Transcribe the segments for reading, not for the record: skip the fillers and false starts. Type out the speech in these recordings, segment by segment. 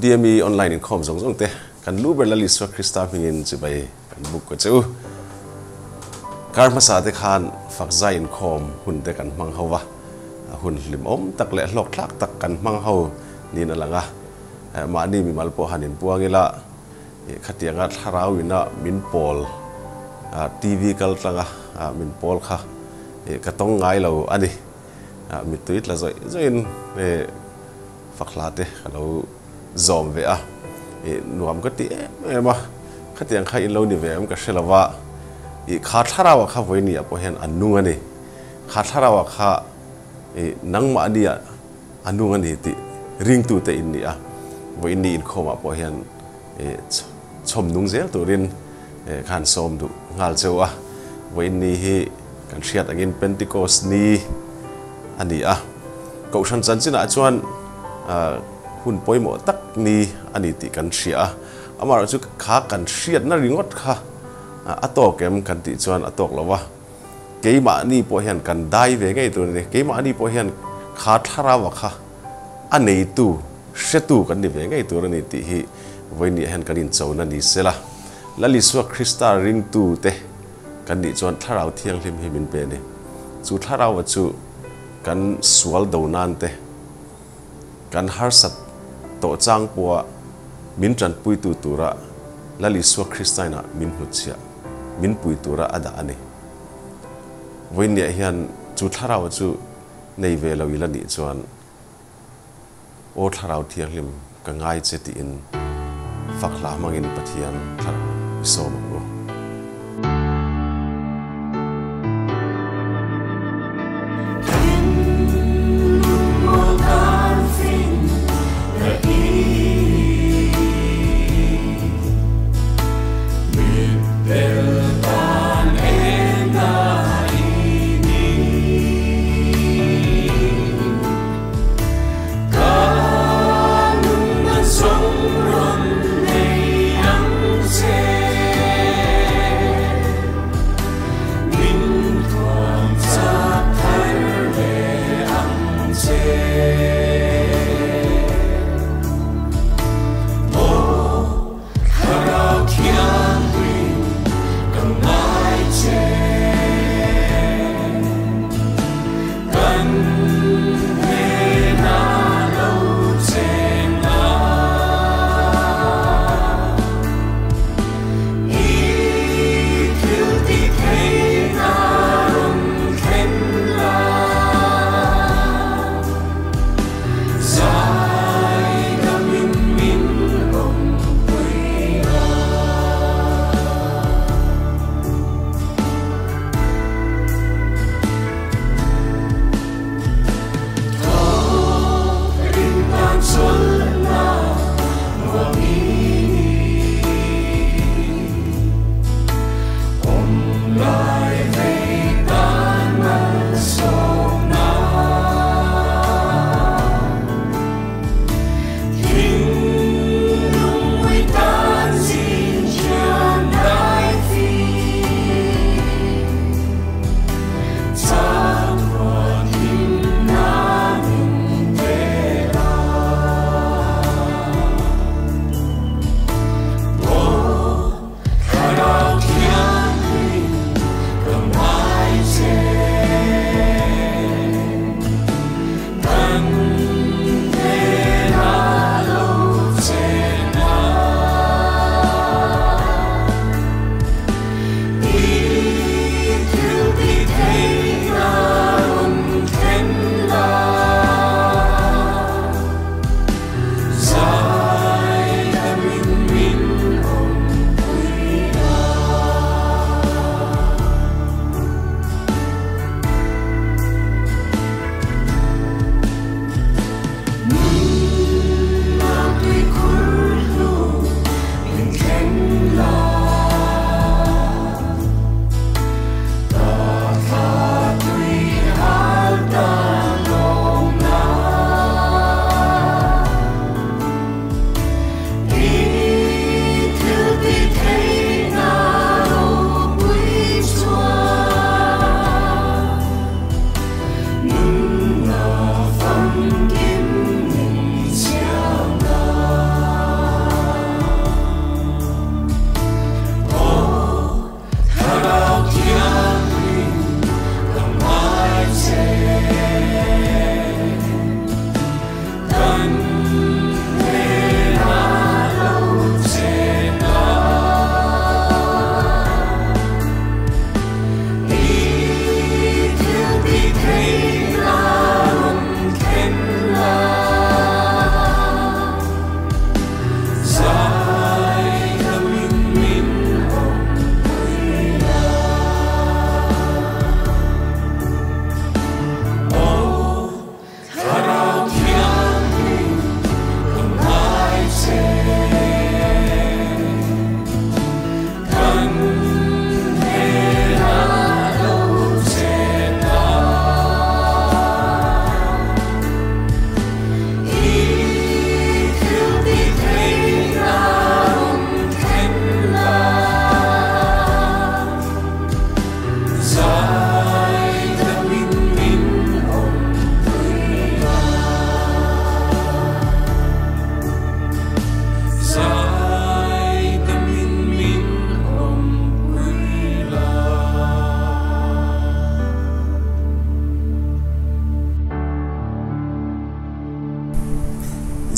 DMI Online Inkhawm Zongte kan lu berlali swa Krista hmangin chibai kan buk ko chu karma sa te khan fakzai Inkhawm hun te kan hmang hawa hun lim om tak le hlok thlak tak kan hmang ho ni na langa ma ni mi malpo hanin puangila khatianga tharawina min pol TV kal tlanga min pol kha ka tong ngai lo ani mi tuit la zoi zoin fakhlate halo zom ve a nuam ka ti ema khatiang kha in lo ni ve am ka shelawa kha tharawa kha voini apo hen anung ani kha tharawa kha nang ma ania anung ani ti ring tu te in ni a voini in khoma apo hen chom nung zel turin khan som du ngal chewa voini hi kan hriat angin Pentecost ni ani a ko san chan china chuan hun poimo tak ni ani ti kan hria amar chu kha kan hriat na ringot kha atok em kan ti chuan atok lawa keima ni po hian kan dai ve ngai tur ni keima ni po hian kha tharawa kha anei tu hretu kan ni ve ngai tur ni ti hi voini hen kan in chona ni sela lali suwa Krista ring tu te kan ni chuan tharau thiang hlim himin pe ni chu tharau chu kan sual donan te kan harsat to chang puwa min tran pui tu tura lali suwa Kristana min huchia min pui tura ada ani voini hian chu tharau chu nei ve lo ila ni chuan o tharau thiang hlim ka ngai che ti in fakla mangin pathian thar so mo Hãy subscribe cho kênh Ghiền Mì Gõ để không bỏ lỡ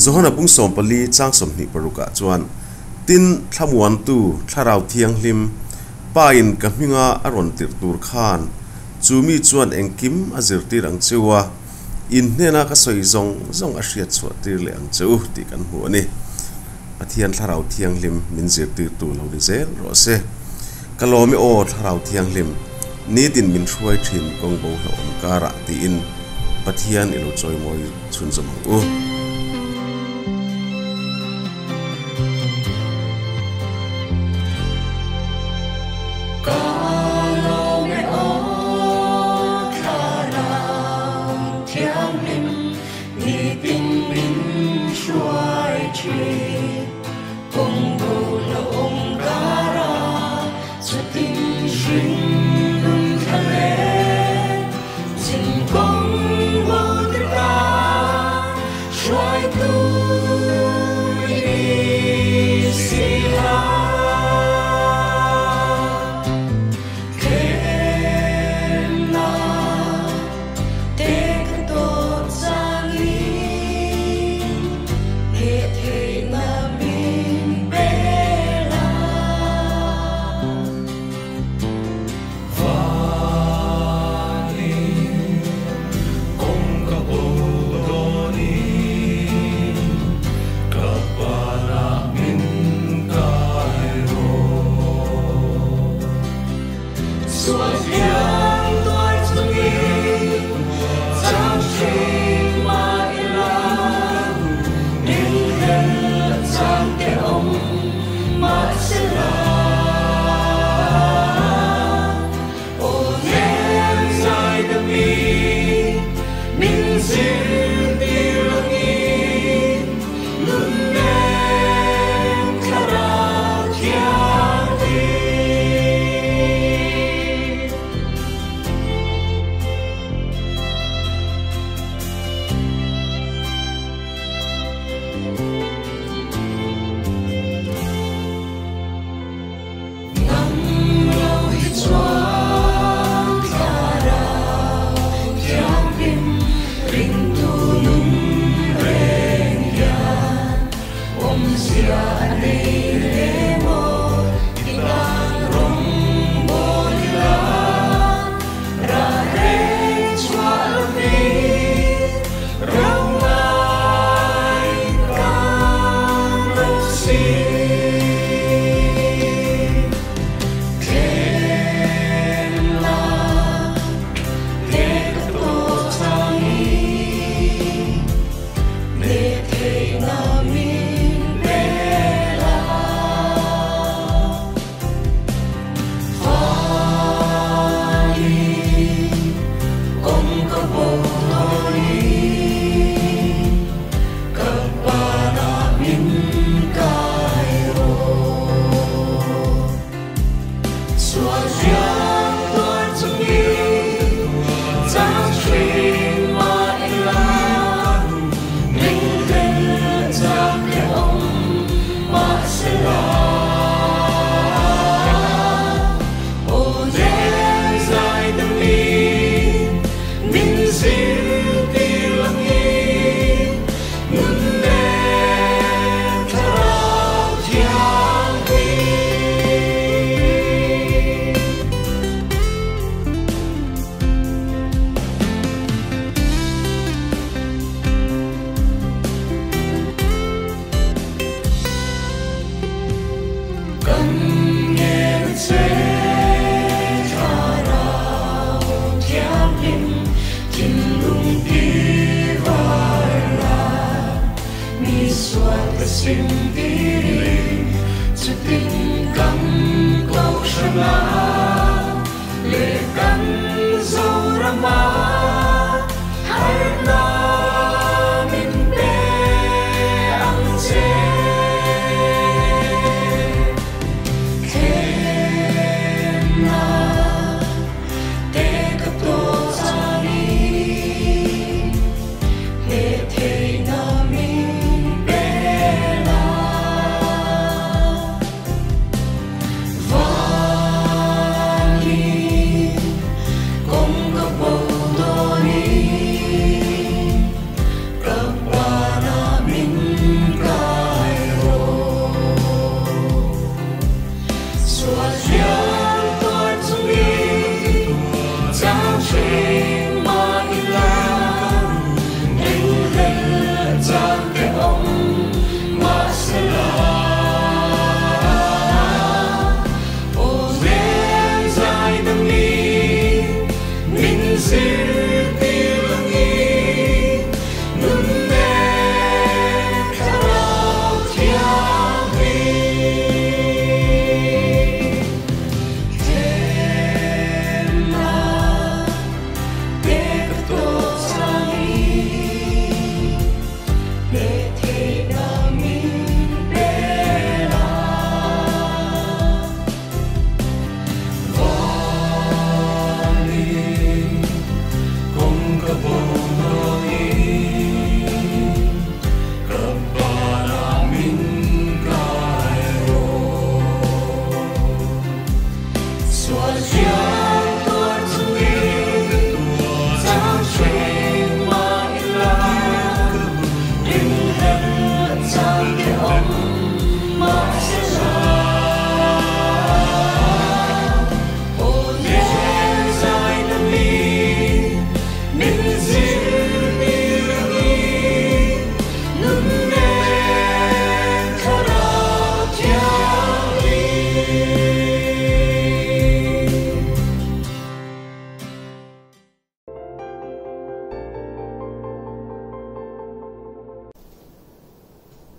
zohana pung som pali chang som ni paruka chuan tin thlamuan tu tharau thiang hlim pa in ka hminga aron tir tur khan chumi chuan engkim azir tir ang chewa in hena ka soi zong a hriat chhuat tir le ang cheu ti kan hu ani Pathian tharau thiang hlim min zir tir tu lo ni zel ro se kalomi o tharau thiang hlim ni tin min hruai thin kong bo lo on kara ti in Pathian ilo choi moi chun zamang u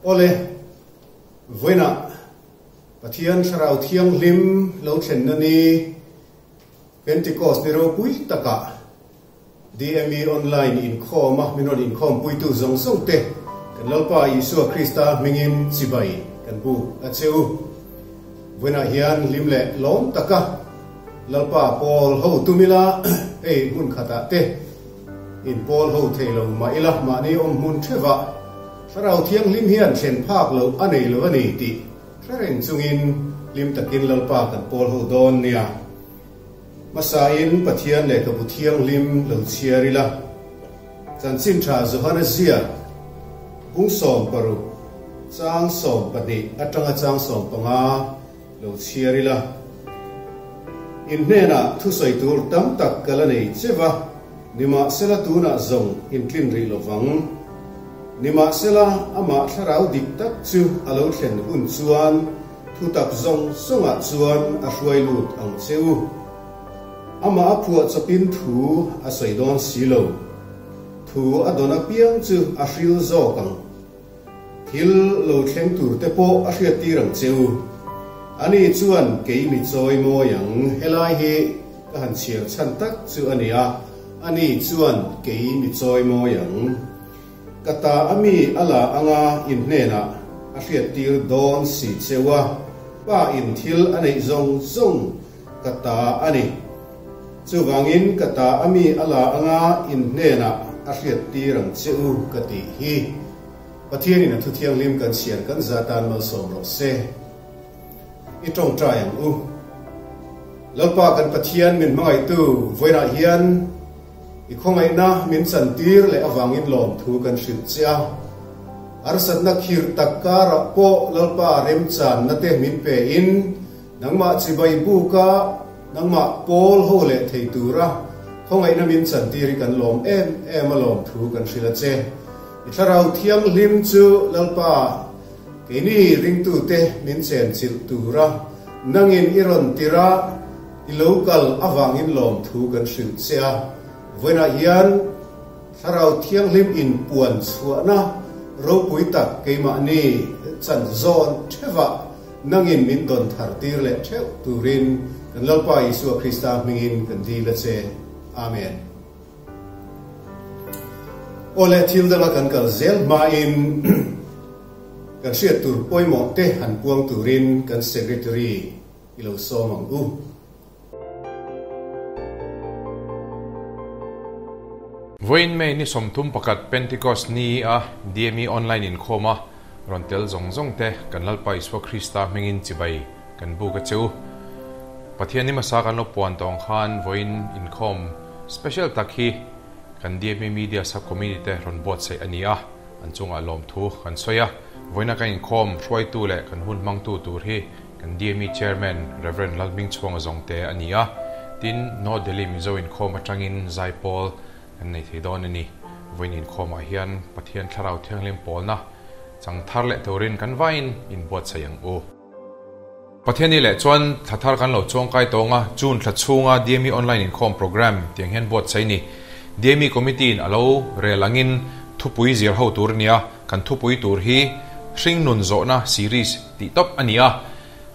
ole voina Pathian sarau thiang lim lo chen nani Pentecost ni ro pui taka DMI Online Inkhawm minon Inkhawm pui tu Zongte kan lalpa Yesu Krista mingin sibai kan bu acheu voina hian limle lom taka lalpa Paul ho tumila ei hun khata te in Paul ho ṭheuh ma ila ma ni mun theva sarau thiang lim hian chen phak lo anei lo ani ti reng chungin lim takin lalpa kan Paul ho don nia masain Pathian le ka buthiang lim lo chiarila chan chin tha Johanna zia bung som paru chang som padi atanga chang som panga lo chiarila in nena thu soi tur tam tak kala nei chewa nima sela tuna zong in tlin ri lovang nima sela ama tharau dik tak chu alo thlen hun chuan thu tak zong songa chuan a hruai lut ang cheu ama aphua chapin thu a soidon silo thu adona piang chu a hril zo kang thil lo thleng tur te po a hriat tirang cheu ani chuan kei mi choi mo yang helai he ka han chiar chan tak chu ania ani chuan kei mi choi mo yang kata ami ala anga in nena a hriat tir don si chewa pa in thil anei zong zong kata ani chuwangin kata ami ala anga in nena a hriat tirang cheu kati hi Pathian in thu thiang lim kan chiar kan zatan mal som ro se i tong tryang u lalpa kan Pathian min mangai tu voina hian i khongai na min chan tir le awangin lom thu kan hrit chia arsat na khir takara po lalpa rem chan na te min pe in nangma chibai bu ka nangma Paul ho le thei tura khongai na min chan tir kan lom em lom thu kan hrila che i tharau thiang lim chu lalpa kini ring tu te min chen chil tura nangin iron tira i local awangin lom thu kan hrit chia voina hian tharau thiang lim in puan chuana ro pui tak keima ni chan zon theva nangin min don thar tir le theuh turin kan lalpa Yesu Krista mingin kan di la che amen ole thil dala kan kal zel ma in kan hriat tur poimo te han puang turin kan secretary ilo somang u Voin May ni somthum pakat Pentecost ni a DMI Online Inkhawm rontel Zongte kan lalpa Yesu Krista mingin chibai kan bu ka cheu Pathian ni masa kan lo puan tong khan Voin Inkhawm special takhi kan DMI media sub community ron bot sei ania an chunga lom thu kan soya voina kan Inkhawm HRUAITU le kan hun mang tu tur hi kan DMI chairman Reverend Lalhmingchhuanga Zongte ania tin no Delhi Mizo Inkhawm atangin Zaipawl kan nei theidon ani voin Inkhawm a hian Pathian tharau thianglim polna chang thar le torin kan vain in bot sayang u Pathian ni le chuan thathar kan lo ṭangkai tonga June thachunga DMI Online Inkhawm program tiang hian bot sai ni DMI committee in alo relangin thupui zir ho tur nia kan thupui tur hi hring nun zo na series ti top ania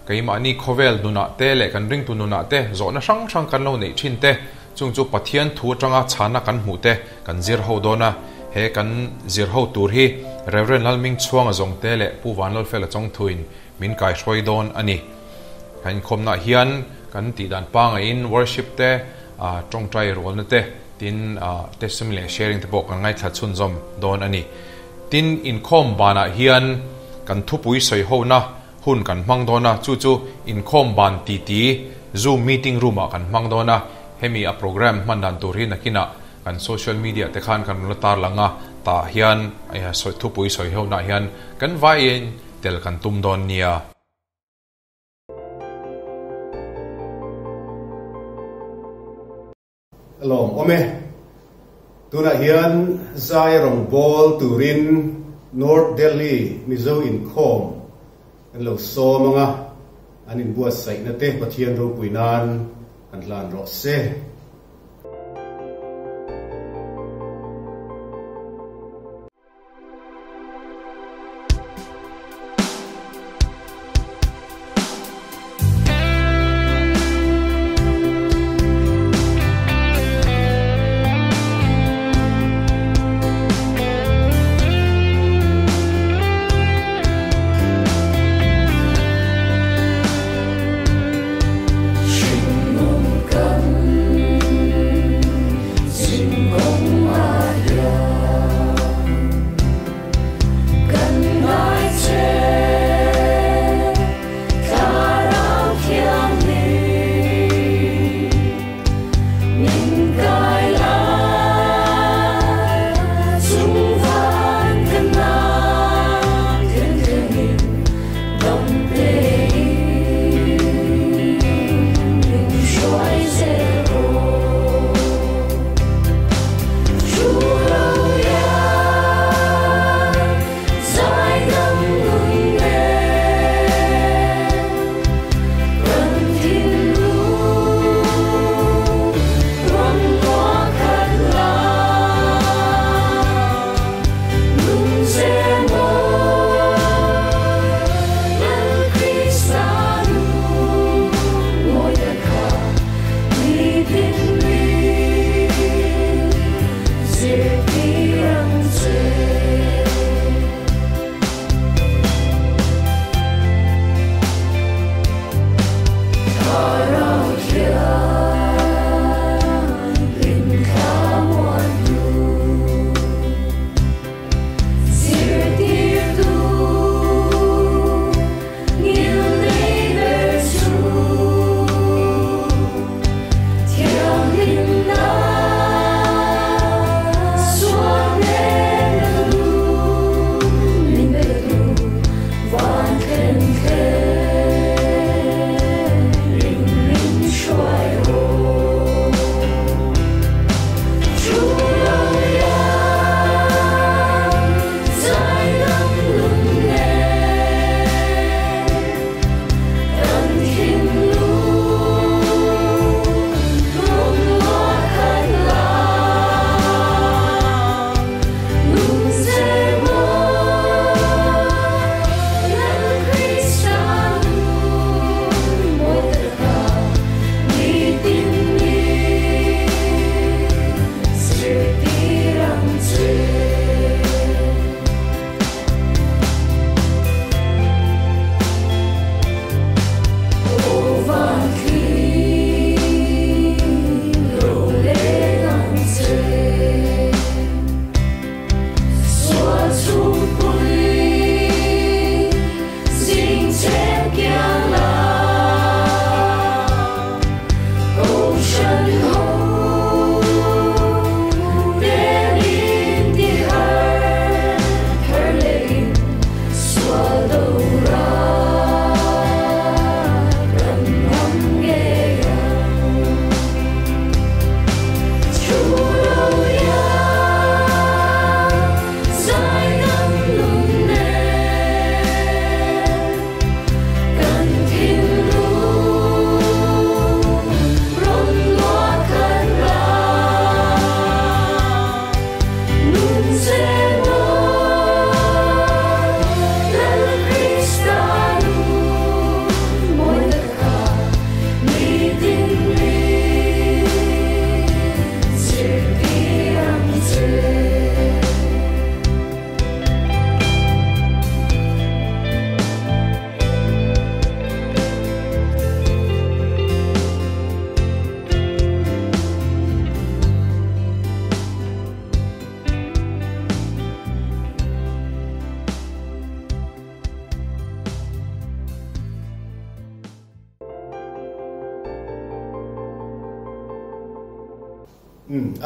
keima ani khovel nuna te le kan ring tu nuna te zo na sang kan lo nei thin te chung chu Pathian thu atanga chhana kan hmu te kan zir ho dona he kan zir ho tur hi Reverend Lalhmingchhuanga Zongte le puwan lol fel chong thuin min kai hroi don ani kan khomna hian kan ti dan panga in worship te Tawngtairual na te tin testimony sharing te bo kan ngai thla chun zom don ani tin Inkhawm bana hian kan thupui soi ho na hun kan hmang dona chu Inkhawm ban ti Zoom meeting room a kan hmang dona hemi a program mandan tur hi nakina kan social media te khan kan latar langa ta hian ai soi thupui soi ho na hian kan vai in tel kan tum don nia Alom ome tuna hian Zaipawl turin North Delhi Mizo Inkhawm an lo somanga anin buat sai na te Pathian ro puinan an hlan ro se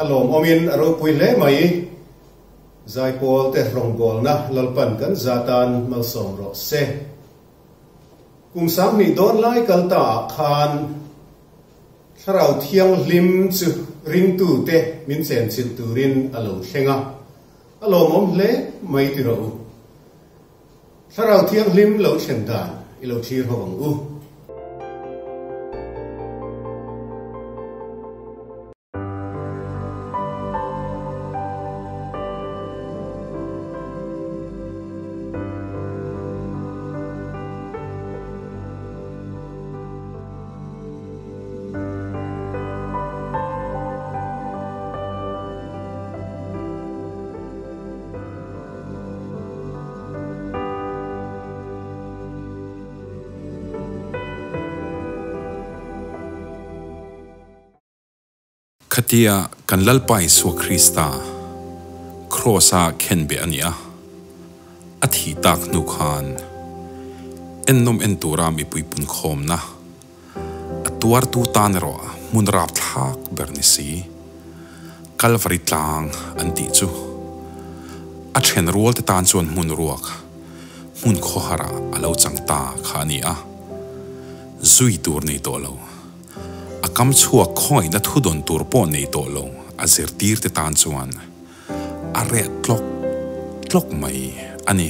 alom omin aro puile mai Zaipawl te ronggol na lalpan kan zatan malsom ro se kum sam ni don lai kalta khan tharau thiang lim chu ring tu te min sen sin turin alo hlenga alom om hle mai ti ro tharau thiang lim lo chen dan ilo thir hawang u Katia kan lalpai su Krista krosa kenbe ania athi tak nu khan ennom enturam ipui pun khom na atuar tu tan ro mun rap thak bernisi kalvari tlang anti chu a chen rual te tan chuan mun ruak mun khohara alo changta khania zui tur nei to lo akam chua khoi na thudon tur po nei to lo azir tir te tan chuan are tlok mai ani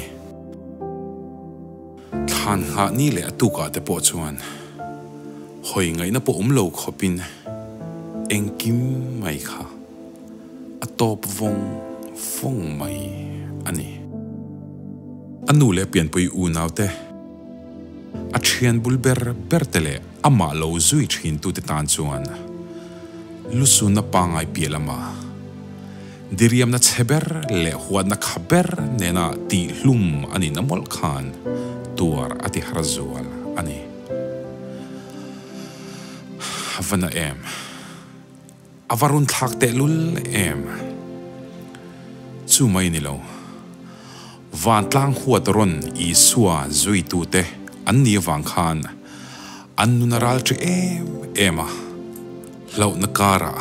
than ha ni le atuka te po chuan hoi ngai na po lo khopin engkim mai kha atop vong mai ani anu le pian pui u naute a thian bulber bertele ama lo zui thin tu te tan chuan lusu na pangai pielama diriam na cheber le huat na khaber nena ti hlum ani namol khan tuar ati hrazual ani havana em avarun thak te lul em chu mai ni lo van tlang huat ron I suwa zui tu te an ni wang khan an nunaral tri ema lau na kara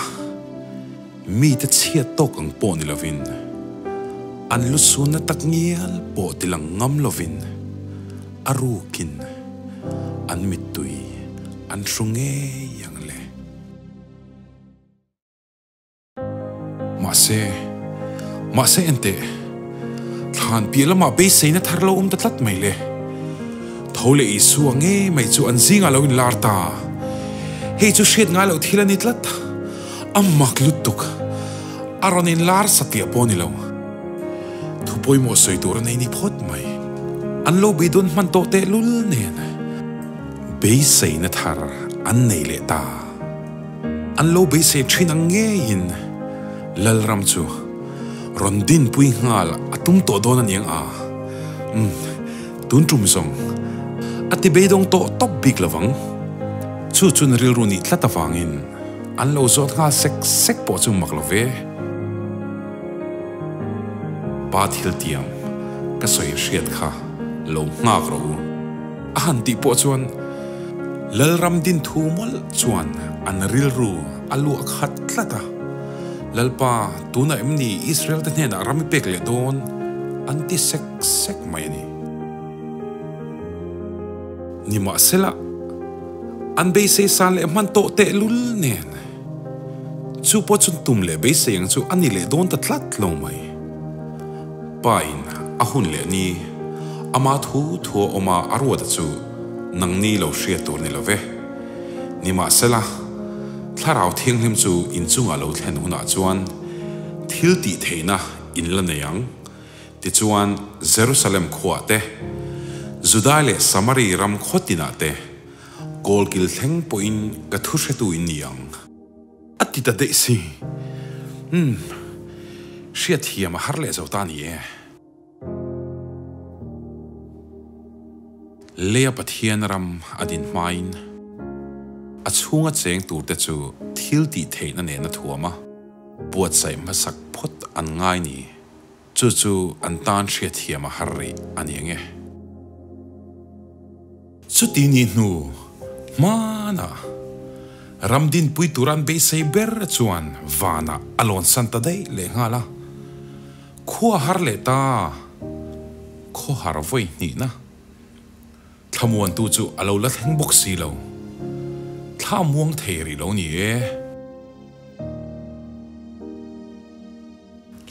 mi te chia tok ang po ni lovin an lusun na takngial po tilang ngam lovin arukin an mitui an sunge yang le mase ente than pila ma beisei na Thawhlâwm tatlat mai le thole isu ange mai chu an zinga lo in larta hei chu shet nga lo thilani tlat ammak lutuk aron in lar satia poni lo thupoi mo soi tur nei ni phot mai an lo bidon man to te lul nen beisei na thar an nei le ta an lo beisei thin ange in lalram chu rondin pui ngal atum to don aniang a tun tum song ati beidong to top big lawang chu chun ril runi tlatawangin an lo zot nga sek po chu maklove pathil tiam ka soi riat kha lo ngak ro ahan ti po chuan lalram din thumol chuan an ril ru alu akhat tlata lalpa tuna emni Israel te hnen rami pek le don anti sek mai ni ma sela an beisei san le man to te lul nen chu po chun tum le beisei ang chu ani le don ta tlat lo mai pain ahun le ni ama thu oma arwa da chu nang ni lo shria tur ni lo ve ni ma sela tharau thing him chu in chunga lo thlen huna chuan thil ti theina in la neyang ti chuan Jerusalem khwa te Judale Samari ram khotina te golkil theng poin ka thushetu in yang atita de si shiat hiam harle zawtani e Lea Pathian Ram adin main achunga cheng tur te chu thil ti theina ne na thuama puat sai masak phot an ngai ni chu an tan shiat hiam harri anienge chuti ni hnu mana ramdin pui turan beisei ber chuan vana alon santa dei le ngala khua har le ta kho har voi ni na thamuan tu chu alo la theng bok si lo thamuang theri lo ni e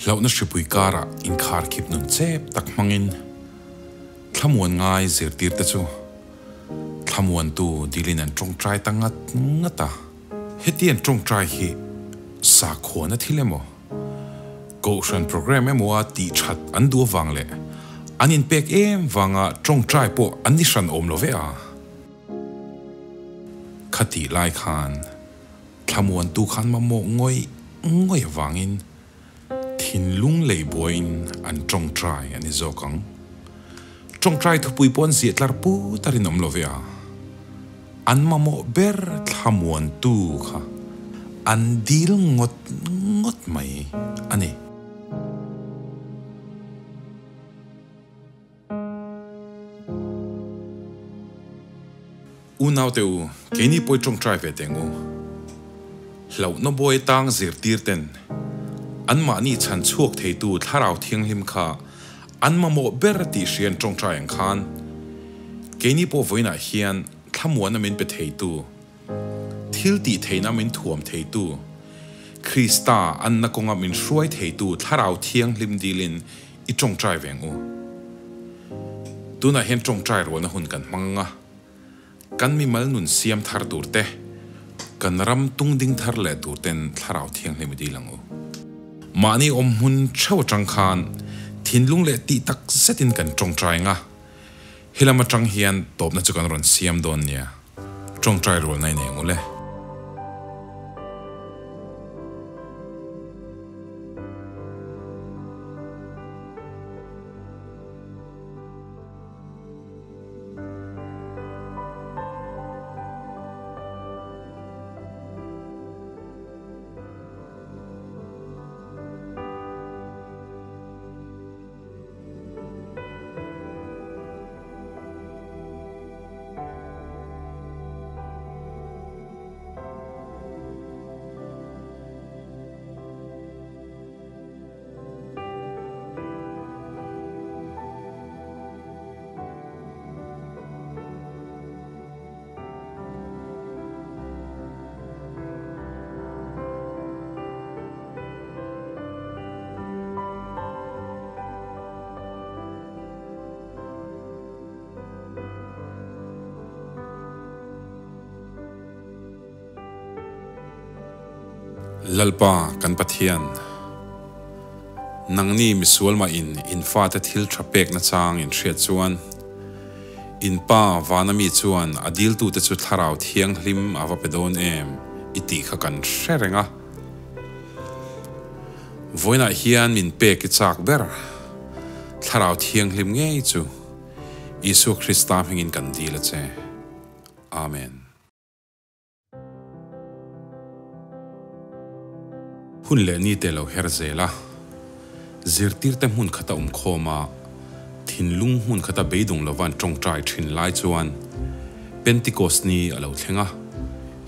launa shipui kara in khar khip nun chep tak hmangin thamuan ngai zirtir te chu thamuan tu dilin an trong trai tangat ngata hetian trong trai hi sa khona thilemo Goshen program emwa ti chat an du wang le anin pek em wanga trong trai po anishan om lo ve a khati lai khan thamuan tu khan ma mo ngoi wangin thin lung lei boin an trong trai ani zokang trong trai thu pui pon ziat lar pu tarin om lo ve a an ma mo ber thamuan tu kha an dil ngot mai ani unaw teu keni poi trong trai ve tengu hlau no boy tang zir tir ten an ma ni chan chuak thei tu tharau thiang lim kha an ma mo ber ti sian trong trai ang khan keni po voina hian thamuan amin pe thei tu thil ti theina min thuam thei tu Krista an na konga min hruai thei tu tharau thiang lim dilin I trong trai vengu tuna hen trong trai ro na hun kan hmanga kan mi mal nun siam thar turte kan ram tung ding thar le turten tharau thiang lim dilangu mani om hun chau chang khan thinlung le ti tak setin kan trong trai nga hilama chang hian top na chukan ron siam don nia trong trai ro nai ne ngule lalpa kan pathian nangni misual ma in fa ta thil thapek na chang in hriat chuan in pa vanami chuan adil tu te chu tharau thiang hlim awa pedon em iti kha kan hrerenga voina hian min pe ki chak ber tharau thiang hlim nge chu Isu Krista hmangin kan dil che amen hun le ni te lo herzela zirtir te mun khata khoma thinlung mun khata beidung lowan trong trai thin lai chuan Pentecost ni alo thlenga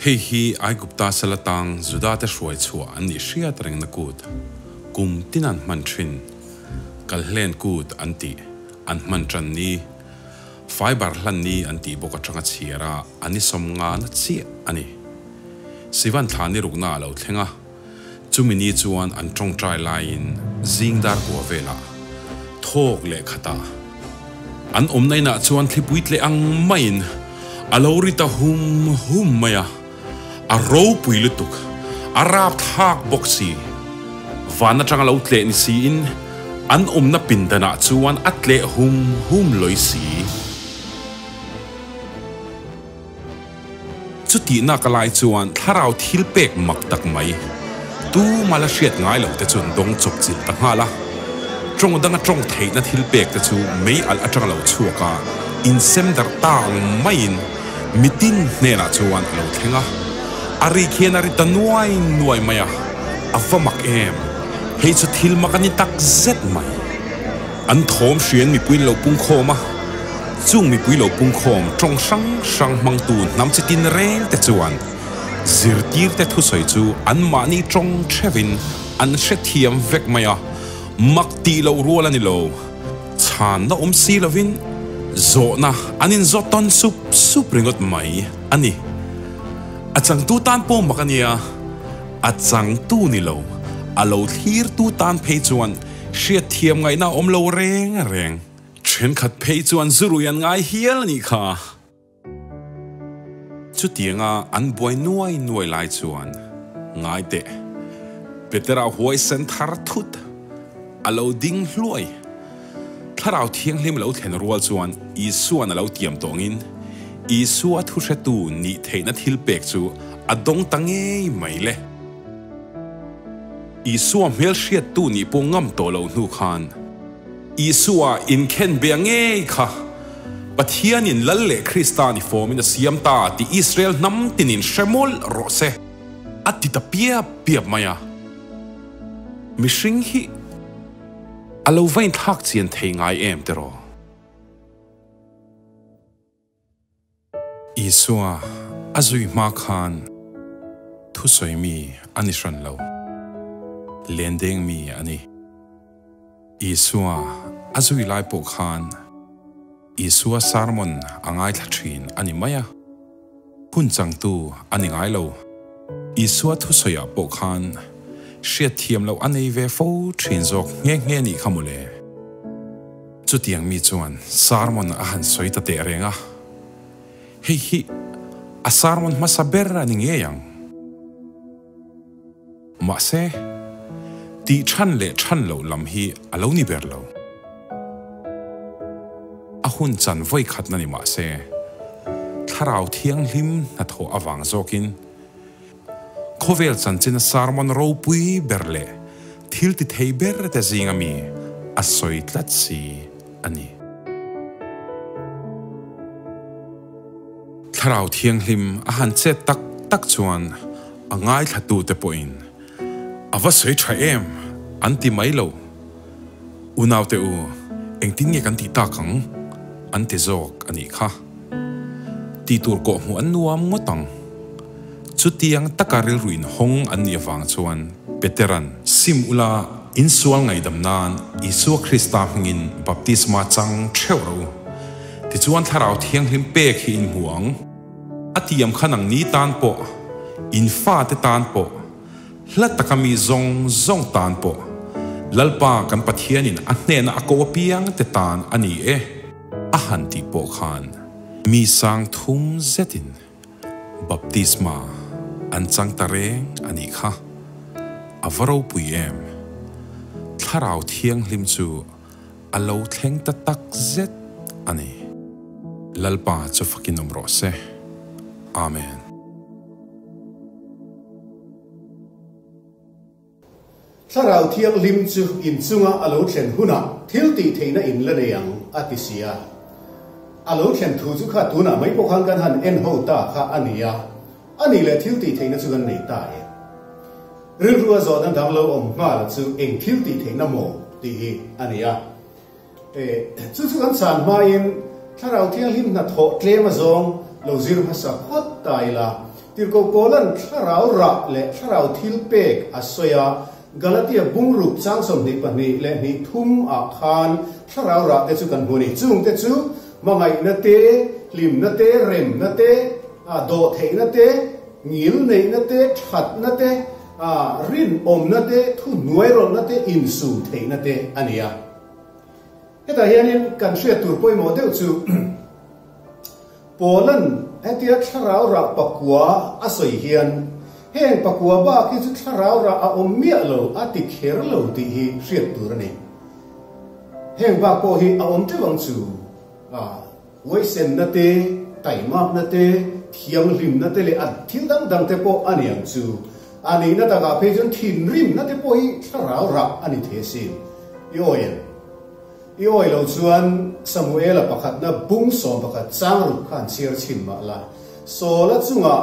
hei hi ai gupta salatang juda te hruai chua an ni hriat reng na kut kum tinan man thin kalhlen kut anti an man tran ni fiber hlan ni anti boka tanga chiara ani somnga na chi ani sivan thani rukna alo thlenga chumini chuan an trong trai lain zingdar ko vela thok le khata an omnai na chuan thlipuit le ang main alorita hum maya a ro puilutuk arap thak boxi vana changa lo tle ni si in an omna pindana chuan atle hum loi si chuti na kalai chuan tharau thilpek mak tak mai tu mala hriat ngai lo te chun dong chok chil ta ngala trong danga trong thei na thilpek te chu mei al atang lo chuaka in sem dar tang main mitin ne na chuan lo thenga ari khian ari tanuai maya afamak em hei chu thil makani tak zet mai an thom hrian mi puin lo pung khoma chung mi pui lo pung khom trong sang mang tu nam chitin reng te chuan zirtir te thu soi chu an mani trong thevin an hre thiam vek maya makti lo rual ani lo chan na si lovin zo na anin zo ton sup ringot mai ani achang tu tan po makania achang tu ni lo alo thir tu tan phei chuan hria thiam ngai na lo reng chen khat phei chuan zuruyan ngai hial ni kha chu tianga an boi nuai lai chuan ngai te petera huai sen thar thut alo ding hluai tharau thiang hlim lo thlen rual chuan isuan alo tiam tongin isua thu hretu ni theina thilpek chu adong tange mai le isua mel hriat tu ni po ngam to lo hnu khan isua in khen beange kha Pathian in lalle Christian form in the siam ta ti Israel nam tinin shemol rose ati ta pia maya mishing hi alo vain thak chian thei ngai em tero isua azui ma khan thu soi mi ani shran lo lendeng mi ani isua azui lai po khan isua sarmon angai thlathin ani maya hun changtu ani ngai lo isua thu soya po khan hria thiam lo anei ve fo thin jok nge ni khamule chutiang mi chuan sarmon a han soi ta te renga hi a sarmon masaber ani nge yang ma se ti chan lo lam hi alo ni ber lo hun chan voi khat na ni ma se tharau thiang hlim na tho awang zokin khovel chan chin sarmon ro pui berle thil ti thei ber te zinga mi asoi tlat si ani tharau thiang hlim a han che tak chuan angai thatu te poin awa soi tha em anti mai lo unaw te u engtin nge kan ti ta khang ante zok ani kha ti tur ko mu an nuam ngotang chutiang takaril ruin hong an ni awang chuan veteran sim ula in sual ngai dam nan isu Krista hmangin baptisma chang ṭheuh ti chuan tharau thiang hlim pek hi in huang atiam khanang ni tan po in fa te tan po hlattakami zong tan po lalpa kan pathianin a hnena a ko piang te tan ani ahan ti po khan mi sang thum zetin baptisma an chang tareng ani kha avaro puiem tharau thiang hlim chu alo thleng ta tak zet ani lalpa chu fakin nomro se amen tharau thiang hlim chu in chunga alo thlen huna thil ti theina in laneyang atisia alo thlen thu chu kha tuna mai pokhan kan han en ho ta kha ania ani le thil ti theina chu kan nei ta rin ruwa zo dan dang lo om nga la chu eng thil ti theina mo ti hi ania chu kan san ma in tharau thiang hlim na tho tlema zong lo zir ma sa khot tai la tir ko kolan tharau ra le tharau thil pek asoya Galatia bungruk chang som ni pani le ni thum a khan tharau ra te chu kan huni chung te chu mangai na te lim na te rem na te do thei na te ngil nei na te that na te rin om na te thu hnuaia na te in su thei na te ania heta hianin kan hria tur poi mo deuh chu polan hetia tharau ra pakua asoi hian heng pakua ba ki chu tharau ra a mia lo ati kher lo ti hi hriat tur ani heng ba ko hi a te wang chu wei sen na te tai mak na te thiang rim na te le a thil dang te po aniang chu ani na ta ga pe jon thin rim na te po hi tharau ra ani the sin ioi lo chuan Samuel a pakhat na bung som pakhat chang ru khan sir chin ma la so la chunga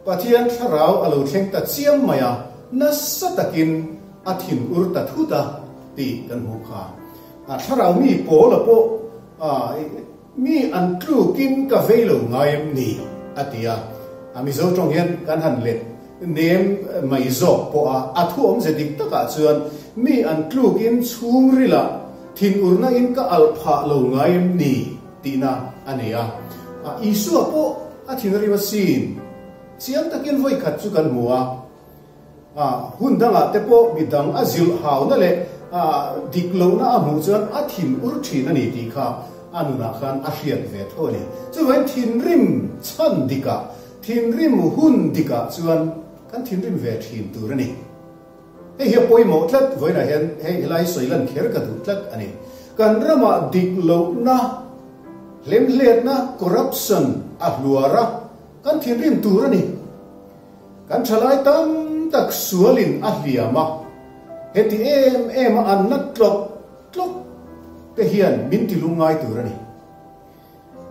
Pathian tharau alo thleng ta chiam maya na satakin athin urta thuta ti kan hu kha tharau mi po la po mi an tru kin ka velo ngayam ni atia Mizo trong hian kan han let nem mai zo po a thu om zedik taka chuan mi an tlukin chung rila thin urna in ka alpha lo ngai ni tina ania isu po a thin ri masin siam takin voi khat chu kan muwa hundanga te po bidang azil haw na le diklo na amu chuan a thin ur thina ni ti kha anuna khan a hriat ve thoni chuan thin rim chan dika thin rim hun dika chuan kan thin rim ve thin turani he poimo tlat voina hen he lai soilan kher ka du tlat ani kan rama diklo na lemlet na corruption a hluara kan thin rim turani kan thalai tam tak sualin a hliama heti em an na tlok te hian min ti lungai turani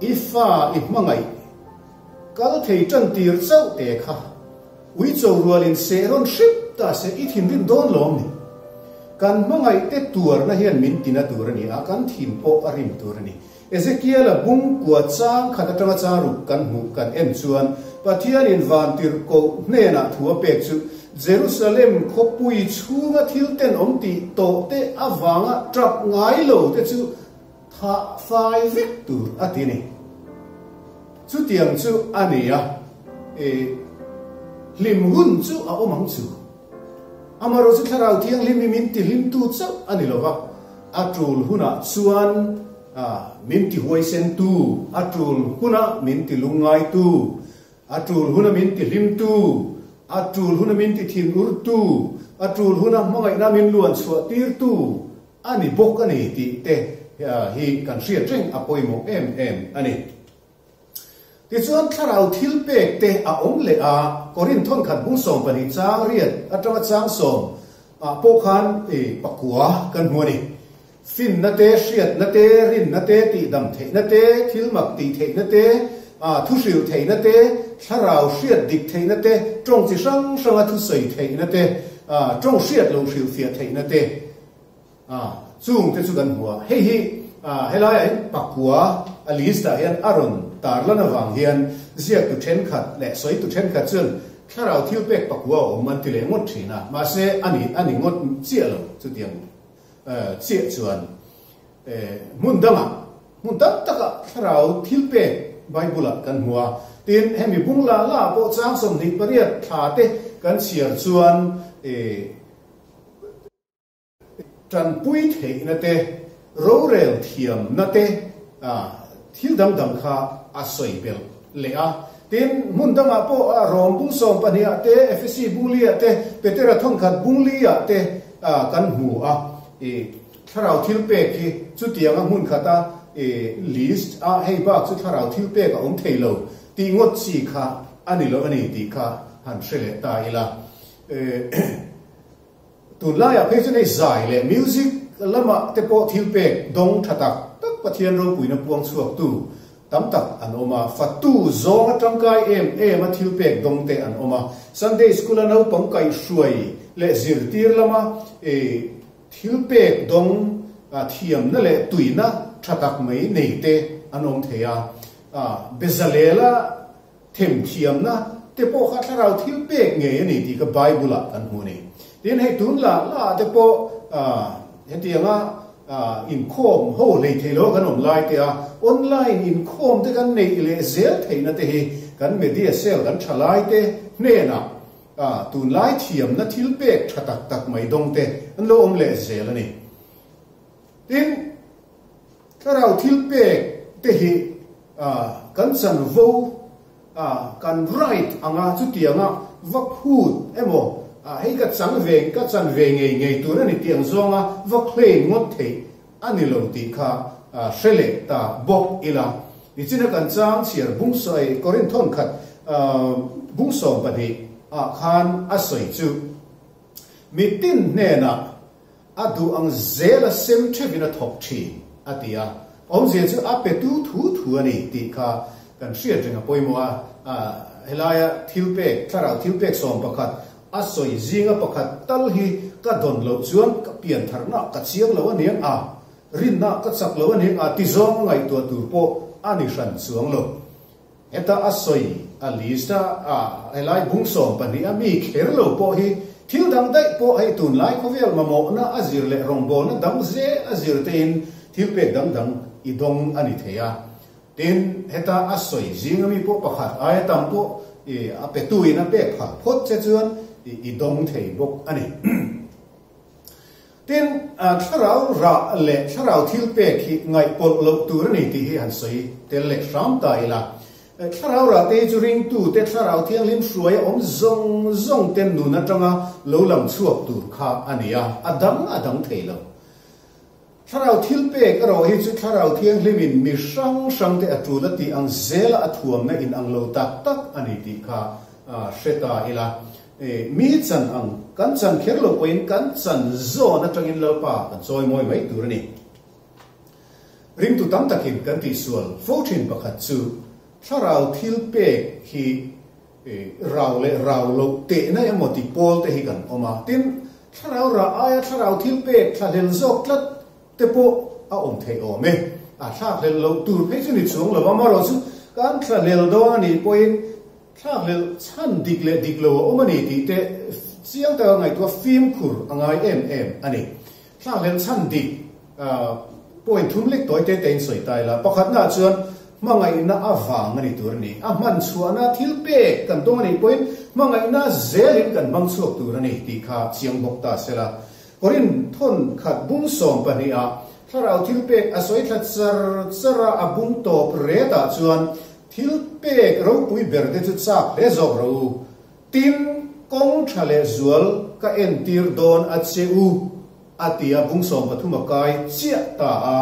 ifa hmangai kal thei chan tir chau te kha ui chou rualin se ron ship ta se I thin rim don lom ni kan hmangai te tur na hian min tina turani a kan thim po a rim turani Ezekiel a bung kwa chang khata tanga charu kan mu kan em chuan Pathian in van tir ko hne na thua pek chu Jerusalem khopui chunga thil ten om ti to te awanga trap ngai lo te chu tha fai vek tur atini chu tiang chu ania lim hun chu a omang chu amaro chu tharau thiang lim min ti lim tu chu ani lova atul huna chuan min ti huai sen tu atul huna min ti lungai tu atul huna min ti lim tu atul huna min ti thin ur tu atul huna mangai na min luan chua tir tu ani bok ani ti te hi kan ria tring apoimo em ani ti chuan tharau thilpek te a om le a korin thon khat bung som pani chang riat atama chang som pokhan pakua kan huani fin na te hriat na te rin na te ti dam the na te thilmak ti the na te thu hriu the na te tharau hriat dik the na te trong chi sang sang thu sei the na te trong hriat lo hriu fia the na te chung te chu kan hua hi helai pakua alista hian aron tarlan awang hian ziak tu then khat le soi tu then khat chun tharau thilpek pakua man ti le ngot thina ma se ani ngot chia lo chu tiang chia chuan mun dam taka tharau thilpek Bible kan hua tin hemi bungla la po chang som ni pariat tha te kan chiar chuan tran pui thei na te ro rel thiam na te thil dam kha a soi bel le a tin mun dama po rom bung som pania te FSC bunglia te petera thong khat bunglia te kan hu a tharau thilpek ki chu tianga mun khata list hei ba chu tharau thilpek a om theilo ti ngot chi kha ani lo ani ti kha han sele ta ila tun la ya phe nei zai le music lama te po thilpek dong thatak tak Pathian Ram puina puang chuak tu tam tak an oma fatu zonga ṭangkai em a thilpek dong te an oma Sunday school no pangkai hruai le zirtir lama thilpek dong thiam na le tuina thatak mai nei te anom theya bezalela them thiam na te po kha tharau thilpek nge ni ti ka Bible kan hu ni tin hei tun la te po hetianga Inkhawm ho le thelo kan om lai te online Inkhawm te kan nei le zel theina te hi kan media sel kan thalai te hne na tun lai thiam na thilpek thatak tak mai dong te an lo om le zel ani tin tharau thilpek te hi kan chan vo kan right anga chu tianga vak hut emo hei ka chan ve ngei tu na ni tiang zonga vak hlei ngot the ani lo ti kha sele ta bok ila ni china kan chang chiar bung soi korin thon khat bung som pani khan a soi chu mitin ne na adu ang zela sem thevina thok thi atia om je chu ape tu thu ani ti kha kan hria tringa poimo helaya thilpek tharau thilpek som pakhat asoi zinga pakhat tal hi ka don lo chuan ka pian tharna ka chiang lo ani rin na ka chak lo ani ti zong ngai to tur po ani san chuang lo eta asoi alista elai bung som pani ami kherlo po hi thil dang dai po ai tun lai khovel mamo na azir le rongbol na dang ze azir tein thilpek dang idong ani theya tin heta asoi jingami po pakhat ai tam po apetui na pek pha phot che chuan idong thei bok ani tin tharau ra le tharau thilpek hi ngai pol lo tur ni ti hi han soi tel le ram tai la tharau ra te chu ring tu te tharau thiang lim hruai om zong ten nu na tanga lo lam chuak tur kha ania adang thei lo tharau thilpek ro hi chu tharau thiang limin mi sang te atu la ti ang zela athuam na in ang lo tak ani ti kha seta ila mi chan ang kan chan kherlo poin kan chan zo na tangin lo pa kan choi moi mai tur ni ring tu tam takin kan ti sual fortune pakhat chu tharau thilpek hi rau lo te na emoti pol te hi kan oma tin tharau ra aya tharau thilpek thalel zok tlat te po a om thei ome a thak lel lo tur phei chu ni chung lo ma lo chu kan thalel do ani poin thak lel chan dik lo omani ti te siang ta ngai to film khur angai em ani thak lel chan dik point thum lek toy te ten soi tai la pakhat na chuan mangai na awang ani tur ni a man chuana thilpek kan tong ani point mangai na zelin kan bang chuak tur ani ti kha chiang bok ta sela korin thon khat bung som pani a tharau thilpek asoi that chara abung top re ta chuan thilpek ro pui berde chu chak le zok ro tin kong thale zual ka en tir don a cheu atia bung som pathuma kai chia ta a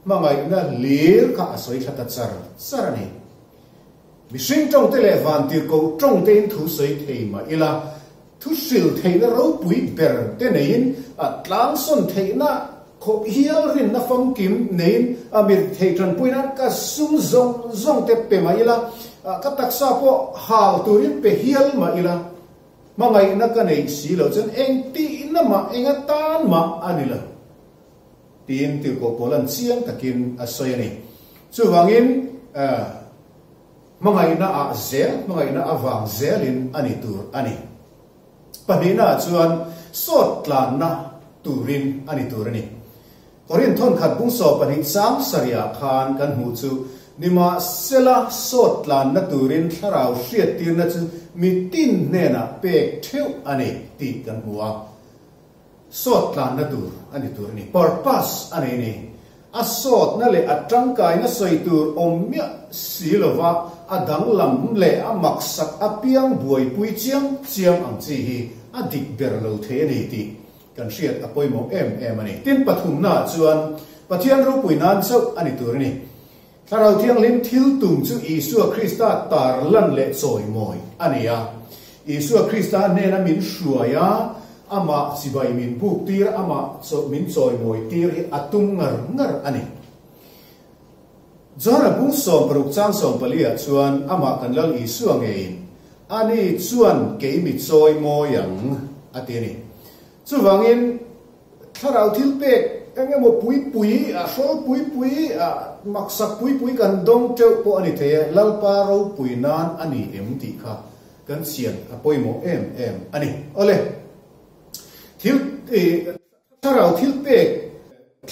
mangai na lir ka asoi thata char ni mi sing tong te le van tir ko tong ten thu sei thei ma ila thu sil thei na ro pui ber te nein a tlang son thei na kho hial rin na fam kim nein amir thei tran pui na ka sum zong te pe ma ila ka taksa po hal turin pe hial ma ila mangai na ka nei si lo chen eng ti na ma enga tan ma anila tin tir ko polan chiang takin asoi ni chu wangin mangai na a zel mangai na awang zelin ani tur ani panina chuan sotlan na turin ani turani korin thon khat bung so pani sam saria khan kan hu chu nima sela sotlan na turin tharau hriat tir na chu mi tin ne na pek theuh ani ti kan huwa sotlan na tur ani turani purpose ani ni a sot na le a ṭangkai na soi tur omya silova adang lam le a maksak a piang buai pui chiang ang chi hi adik ber lo the ni ti kan hriat a poimo em ani tin pathum na chuan pathian ro pui nan chau ani tur ni tharau thiang lim thil tum chu Isu Krista tarlan le choi moi ania Isu Krista ne na min hnuaia ama sibai min buk tir ama so min choi moi tir hi atung ngar ani zara bung som paruk chang som palia chuan ama kan lal Isu angein ani chuan ke mi choi moi yang atini chu wangin tharau thilpek engemo pui a shol pui a maksak pui kan dong teu po ani the lalpa ro pui nan ani em ti kha kan sian a poimo em ani ole thil tharau thilpek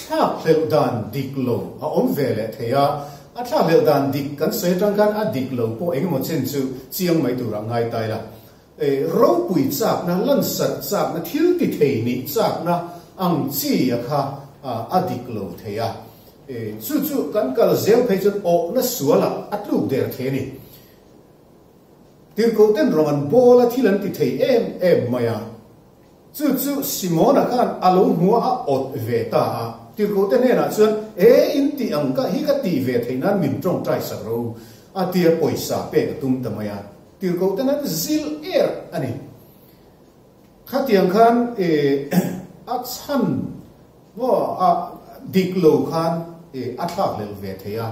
thak hlel dan diklo a om vele theya a thak hlel dan dik kan sei tang kan a diklo po engemo chen chu chiang mai tu ra ngai tai la ro pui chak na lan sat chak na thil ti thei ni chak na ang chi ya kha adiklo theya chu kan kal zel phei chun o na suala atluk der the ni tir ko ten rongan bola thilan ti thei em maya chu simona kan alo mua a ot ve ta tir ko ten na chuan in ti ang ka hi ka ti ve theinan min trong trai sa ro a tia poisa pe tum tamaya tir ko ten zil ani khatiang khan a chan wo a diklo khan a thak lel ve theya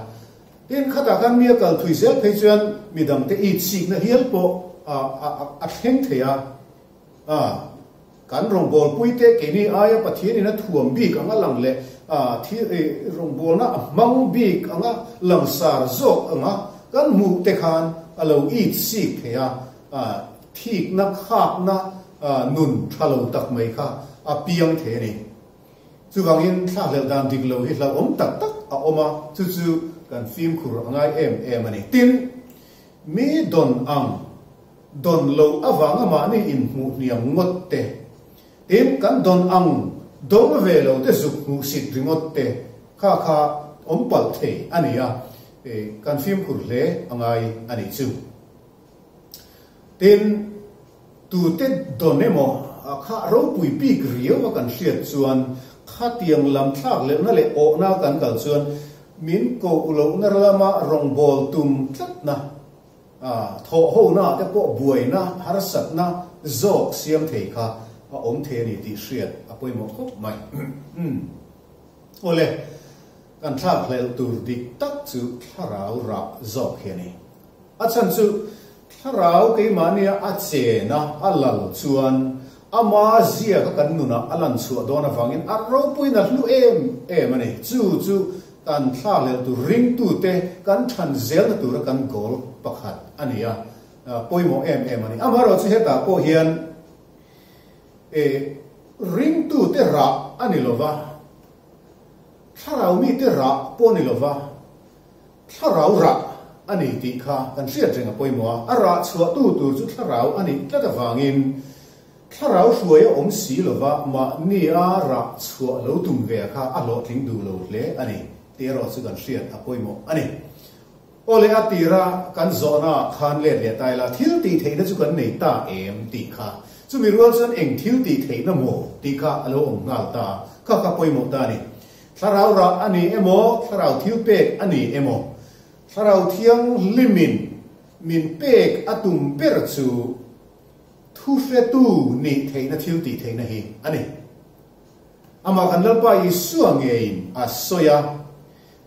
tin khata kan mia kal thui zel phei chuan midam te I sik na hial po a theng theya kan rong bol pui te ke ni aya pathian ina thuam bik anga lang le thi rong bol na mang bik anga lang sar zok anga kan mu te khan alo eat sik thea thik na khak na nun thalo tak mai kha apiang the ni chu wangin thla le dan dik lo hi la tak tak a oma chu kan film khur angai em ani tin mi don don lo awanga ma ni in mu niam ngot te tin kan don dong ve lo te zuk mu sit ringot te kha pal the ania kan film khur le angai ani chu tin tu te donemo kha ro pui pi griyo wa kan hriat chuan kha tiang lam thak le na le o na kan kal chuan min ko ulo na lama rong bol tum tlat na tho ho na te po buai na harsat na zok siam thei kha the ni ti hriat apoi mo khop mai ole kan thak le tur dik tak chu tharau ra zok he ni achan chu tharau ke mania ache na alal chuan ama zia ka kan nuna alan chu dona wangin ro puina hlu em ani chu kan thla le tu ring tu te kan than zel na tur kan gol pakhat ania poimo em ani amaro chu heta po hian ring tu te ra ani lova tharau mi te ra po ni lova tharau ra ani ti kha kan hriat renga poimo ara chua tu chu tharau ani tlata wangin tharau hruai si lova ma ni ra chua lo tum ve kha a lo thing du lo le ani te ro chu kan hriat a poimo ani ole atira kan zona khan le tai la thil ti theina chu kan nei ta em ti kha chu mi rual chan eng thil ti theina mo ti kha alo ngal ta kha poimo ta ni tharau ra ani emo tharau thilpek ani emo tharau thiang limin min pek atum per chu thu fe tu ni theina thil ti theina hi ani ama kan lalpa i suange in asoya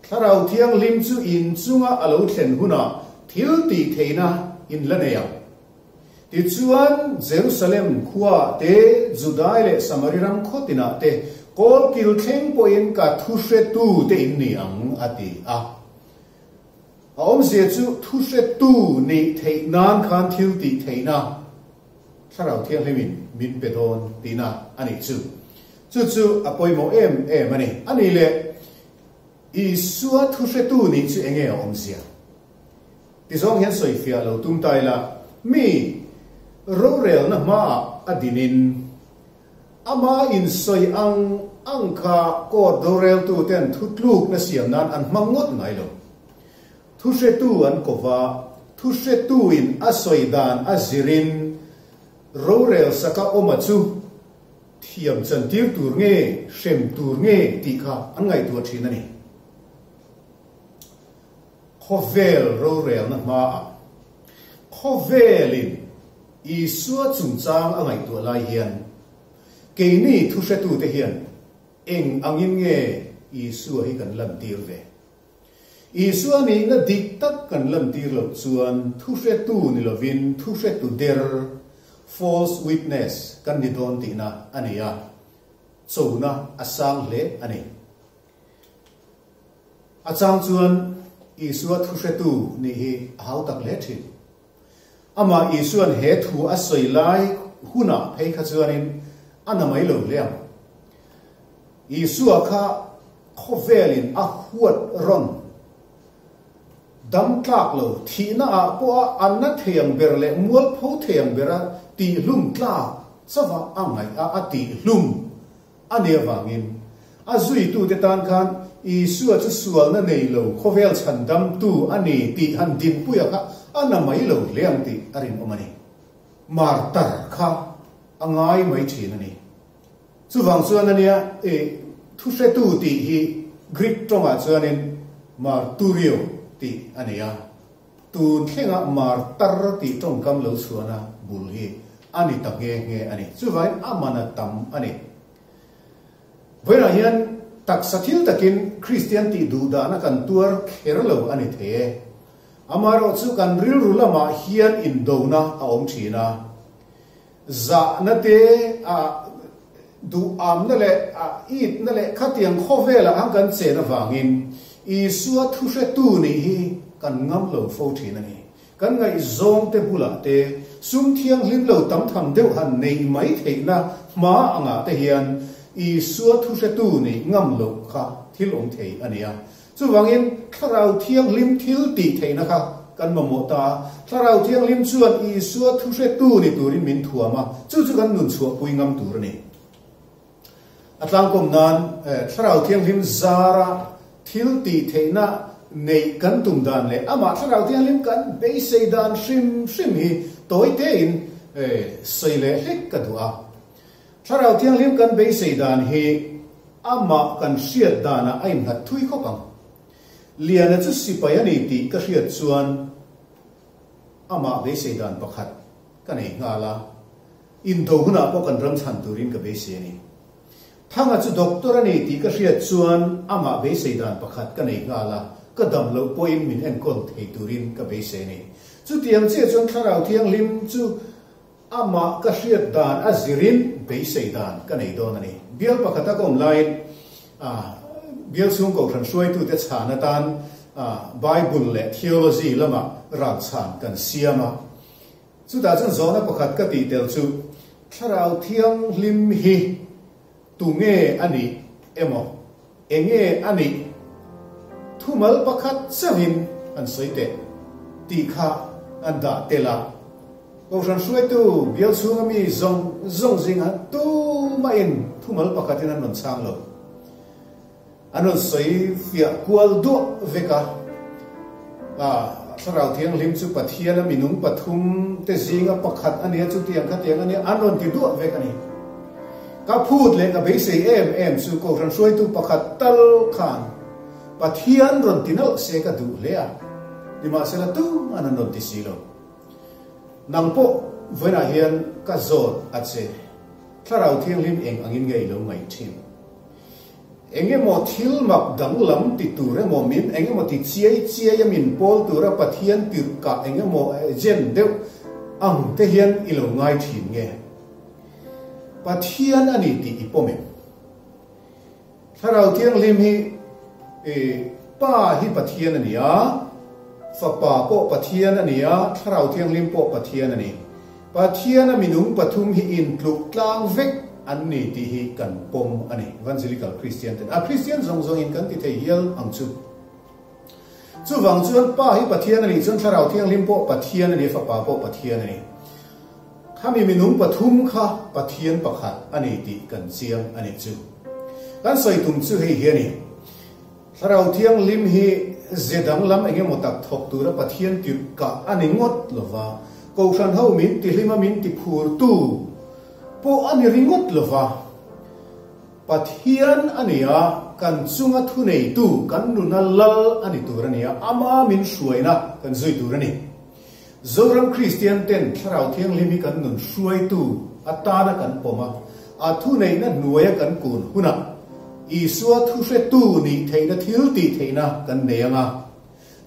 tharau thiang lim chu in chunga alo thlen huna thil ti theina in laneya ti chuan Jerusalem khuwa te Judai le Samariram khotina te kol kil thleng poin ka thu fe tu te in ni ang ati om zia chu thu fe tu ni thei nan khan thil ti theina tharau thiang limin min pedon tina ani chu apoimo em ani le i suwa thu fe tu ni chu enge om zia ti zong hian soi fia lo tum tai la mi ro rel na ma adinin ama in soi ang kha ko do rel tu ten thutluk na siam nan an mangot ngai lo thu fe tu an kova thu fe tu in asoi dan azirin ro rel saka oma chu thiam chan tir tur nge shem tur nge ti kha an ngai tu thina ni khovel ro rel na ma khovelin i suwa chung chang angai tu lai hian ke ni thu fe tu te hian eng angin nge i suwa hi kan lam tir ve i suwa ni na dik tak kan lam tir lo chuan thu fe tu ni lovin thu fe tu der false witness kan ni don ti na ania chona asang le ani achang chuan isua thu fe tu ni hi hau tak le thin ama isuan he thu asoi lai huna phei kha chuanin anamai lo lem isua kha khovelin a huat ron dam tlak lo thina a po anna theyang ber le mual pho theyang bera ti lum tla sawa angai a ati lum ania wangin azui tu te tan khan i suwa chu sual na nei lo khovel chandam tu ani ti han dim puya kha ana mai lo leng ti arin omani martar kha angai mai thin ani chu wang chuan ania thu fe tu ti hi greek tonga chuanin marturio ti ania tu thenga martar ti tong kam lo chuana bul hi ani tak nge ani chu vai amana tam ani voina hian tak sathil takin Christian ti du da na kan tuar kherlo ani the amaro chu kan ril rulama hian in dona a om thina za na te a du am na le a it na le khatiang khovela ang kan che na wangin i suwa thu fe tu ni hi kan ngam lo fo thin ani kan ngai Zongte bula te sum thiang lim lo tam tham deuh han nei mai theina ma anga te hian I suwa thu se tu ni ngam lo kha thil ong thei ania chu wangin tharau thiang lim thil ti theina kha kan mamo ta tharau thiang lim chuan I suwa thu se tu ni turin min thuama chu chu kan nun chua pui ngam tur ni atlang kom nan tharau thiang lim zara thil ti theina nei kan tum dan le ama tharau thiang lim kan beisei dan shim hi toy te in seile hek ka dua tharau thiang lim kan beisei dan hi ama kan hriat dana aim hat thui khopang liana chu sipai ani ti ka hriat chuan ama beisei dan pakhat kanei ngala in do huna po kan ram chan turin ka beisei ani thanga chu doctor ani ti ka hriat chuan ama beisei dan pakhat kanei ngala ka dam lo poin min en kol thei turin ka beisei ani chu tiang che chuan tharau thiang lim chu ama ka hriat dan azirin beisei dan kanei don ani bial pakhata kom line bial sung ko than HRUAITU te chana tan Bible le theology lama ran chan kan siama chu da chan zona pakhat ka ti tel chu tharau thiang lim hi tunge ani emo enge ani thumal pakhat chawin an soite ti kha an da tela ko than HRUAITU bial sung ami zong zinga tu ma in thumal pakhatin an non chang lo anon soi fia kual do veka tharau thiang lim chu Pathian minung pathum te zinga pakhat ania chu tiang kha tiang ania anon ti do veka ni ka phut le ka beisei em chu ko ran HRUAITU pakhat tal khan Pathian ron tinal se ka du le a lima sela tu anon ti silo nangpo voina hian ka zot ache tharau thiang lim eng angin ngei lo ngai thim enge mo thil mak dang lam ti ture mo min enge mo ti chiai min pol tura Pathian tir ka enge mo jen deu ang te hian ilo ngai thin nge Pathian ani ti ipome tharau thiang lim hi pa hi Pathian ania fa pa po Pathian ania tharau thiang lim po Pathian ani Pathian minung pathum hi in tluk tlang vek anni ti hi kan pom ani evangelical Christian ten Christian zong in kan ti theih ang chu wang chuan pa hi Pathian ani chuan tharau thiang lim po Pathian ani fa pa po Pathian ani khami minung pathum kha Pathian pakhat ani ti kan chiang ani chu kan soi tum chu hei hiani tharau thiang lim hi zedang lam enge motak thok tura Pathian tir ka ani ngot lova ko san ho min ti hlima min ti phur tu po ani ringot lova Pathian ania kan chunga thu nei tu kan nuna lal ani turania ama min hruaina kan zui turani zoram Christian ten tharau thiang limi kan nun HRUAITU atana kan poma a thu nei na hnuaia kan kun huna Isua thu se tu ni theina thil ti theina kan neanga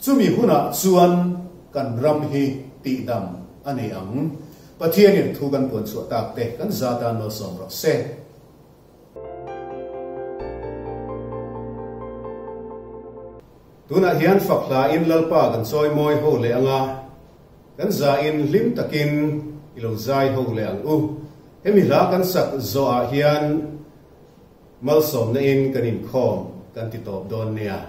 chumi huna chuan kan ram hi ti dam ani ang Pathian in thu kan pon chu tak te kan zata no som ro se tuna hian fakla in lalpa kan choi moi ho le anga kan za in lim takin ilo zai ho le ang hemi la kan sak zo a hian mal som na in kan in khom kan ti top don nia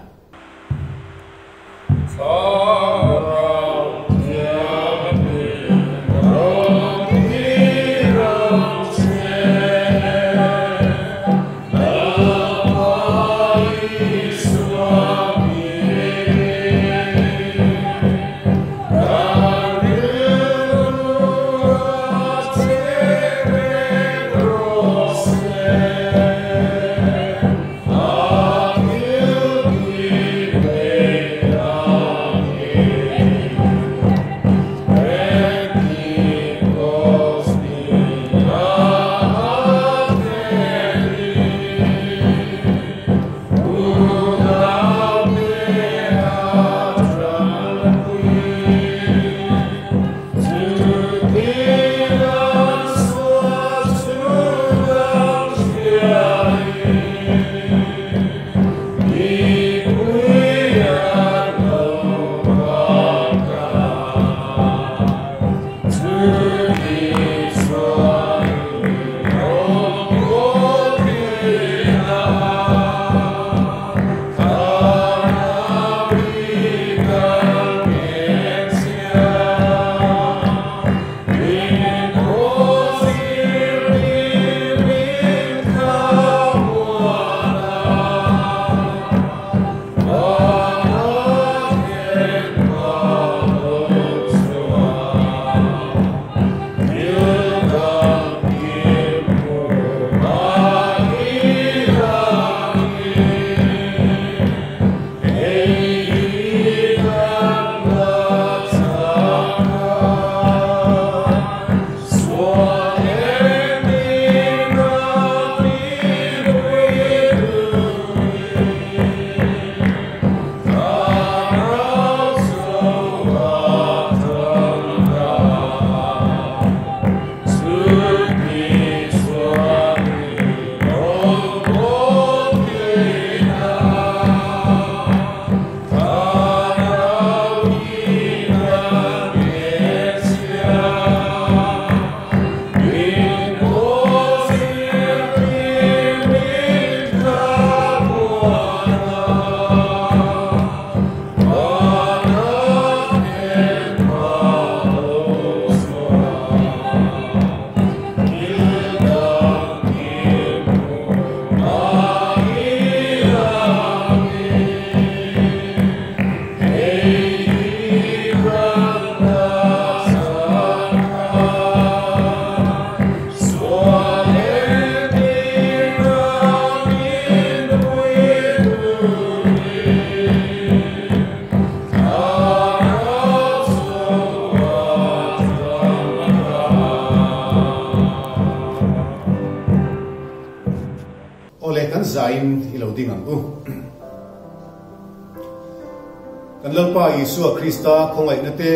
kan lalpa Isu Krista khongai nate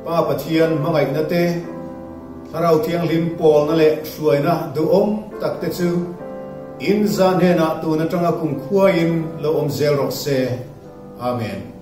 pa pathian mangai nate harau thiang lim pol na le hruaina du om takte chu in zan hena tu na tanga kum khuain lo om zel rok se amen.